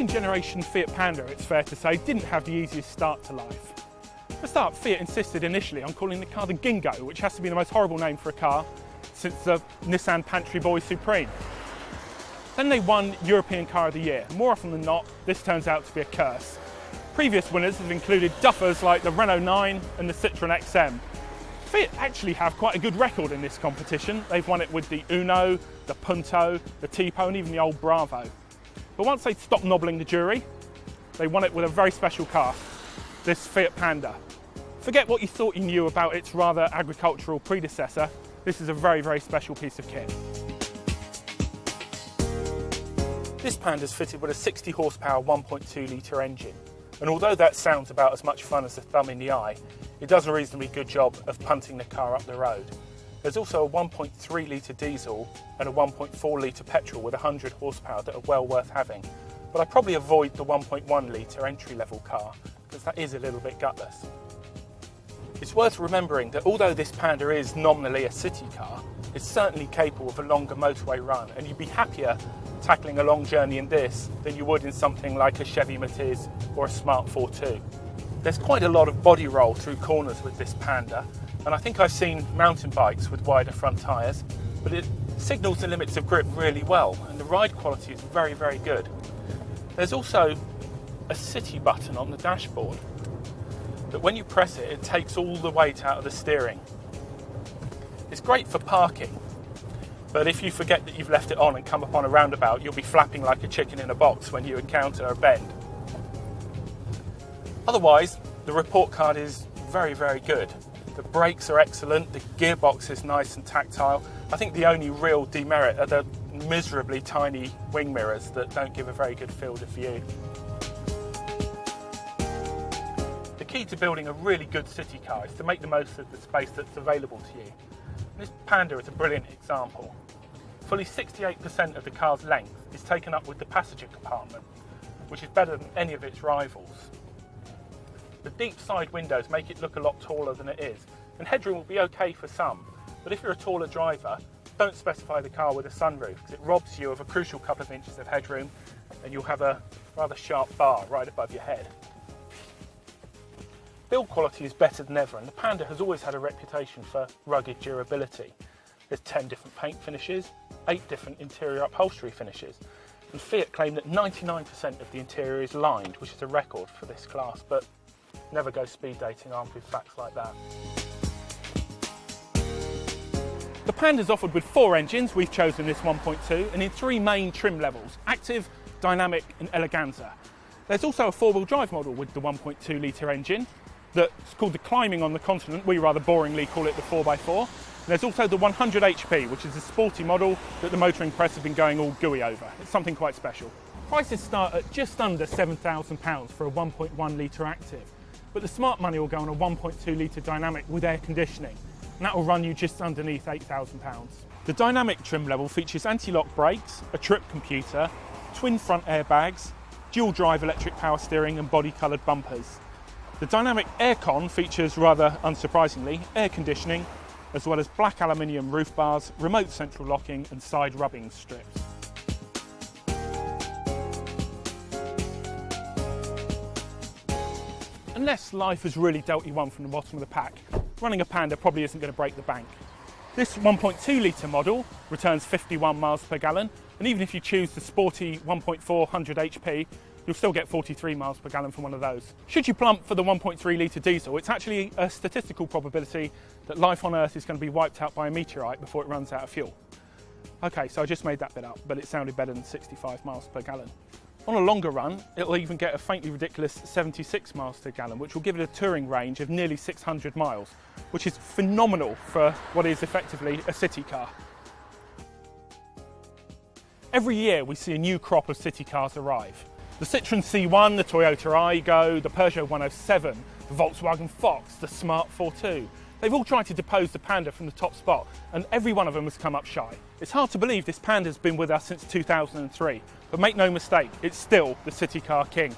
second generation Fiat Panda, it's fair to say, didn't have the easiest start to life. For a start, Fiat insisted initially on calling the car the Gingo, which has to be the most horrible name for a car since the Nissan Pantry Boy Supreme. Then they won European Car of the Year. More often than not, this turns out to be a curse. Previous winners have included duffers like the Renault 9 and the Citroën XM. Fiat actually have quite a good record in this competition. They've won it with the Uno, the Punto, the Tipo and even the old Bravo. But once they stopped nobbling the jury, they won it with a very special car, this Fiat Panda. Forget what you thought you knew about its rather agricultural predecessor. This is a very, very special piece of kit. This Panda is fitted with a 60 horsepower 1.2 litre engine. And although that sounds about as much fun as a thumb in the eye, it does a reasonably good job of punting the car up the road. There's also a 1.3 litre diesel and a 1.4 litre petrol with 100 horsepower that are well worth having. But I'd probably avoid the 1.1 litre entry-level car because that is a little bit gutless. It's worth remembering that although this Panda is nominally a city car, it's certainly capable of a longer motorway run, and you'd be happier tackling a long journey in this than you would in something like a Chevy Matiz or a Smart 4.2. There's quite a lot of body roll through corners with this Panda, and I think I've seen mountain bikes with wider front tyres, but it signals the limits of grip really well, and the ride quality is very, very good. There's also a city button on the dashboard that when you press it, it takes all the weight out of the steering. It's great for parking, but if you forget that you've left it on and come upon a roundabout, you'll be flapping like a chicken in a box when you encounter a bend. Otherwise, the report card is very, very good. The brakes are excellent, the gearbox is nice and tactile. I think the only real demerit are the miserably tiny wing mirrors that don't give a very good field of view. The key to building a really good city car is to make the most of the space that's available to you. This Panda is a brilliant example. Fully 68% of the car's length is taken up with the passenger compartment, which is better than any of its rivals. The deep side windows make it look a lot taller than it is, and headroom will be okay for some, but if you're a taller driver, don't specify the car with a sunroof because it robs you of a crucial couple of inches of headroom and you'll have a rather sharp bar right above your head. Build quality is better than ever, and the Panda has always had a reputation for rugged durability. There's 10 different paint finishes, 8 different interior upholstery finishes, and Fiat claim that 99% of the interior is lined, which is a record for this class, but never go speed dating armed with facts like that. The Panda is offered with 4 engines, we've chosen this 1.2, and in 3 main trim levels, Active, Dynamic and Eleganza. There's also a 4-wheel drive model with the 1.2 litre engine that's called the Climbing on the Continent. We rather boringly call it the 4x4. And there's also the 100 HP, which is a sporty model that the motoring press have been going all gooey over. It's something quite special. Prices start at just under £7,000 for a 1.1 litre Active, but the smart money will go on a 1.2 litre Dynamic with air conditioning, and that will run you just underneath £8,000. The Dynamic trim level features anti-lock brakes, a trip computer, twin front airbags, dual drive electric power steering and body coloured bumpers. The Dynamic Aircon features, rather unsurprisingly, air conditioning, as well as black aluminium roof bars, remote central locking and side rubbing strips. Unless life has really dealt you one from the bottom of the pack, running a Panda probably isn't going to break the bank. This 1.2 litre model returns 51 miles per gallon, and even if you choose the sporty 1.4 100 HP, you'll still get 43 miles per gallon from one of those. Should you plump for the 1.3 litre diesel, it's actually a statistical probability that life on Earth is going to be wiped out by a meteorite before it runs out of fuel. Okay, so I just made that bit up, but it sounded better than 65 miles per gallon. On a longer run, it'll even get a faintly ridiculous 76 miles per gallon, which will give it a touring range of nearly 600 miles, which is phenomenal for what is effectively a city car. Every year we see a new crop of city cars arrive. The Citroën C1, the Toyota Aygo, the Peugeot 107, the Volkswagen Fox, the Smart 4.2. They've all tried to depose the Panda from the top spot, and every one of them has come up shy. It's hard to believe this Panda's been with us since 2003, but make no mistake, it's still the city car king.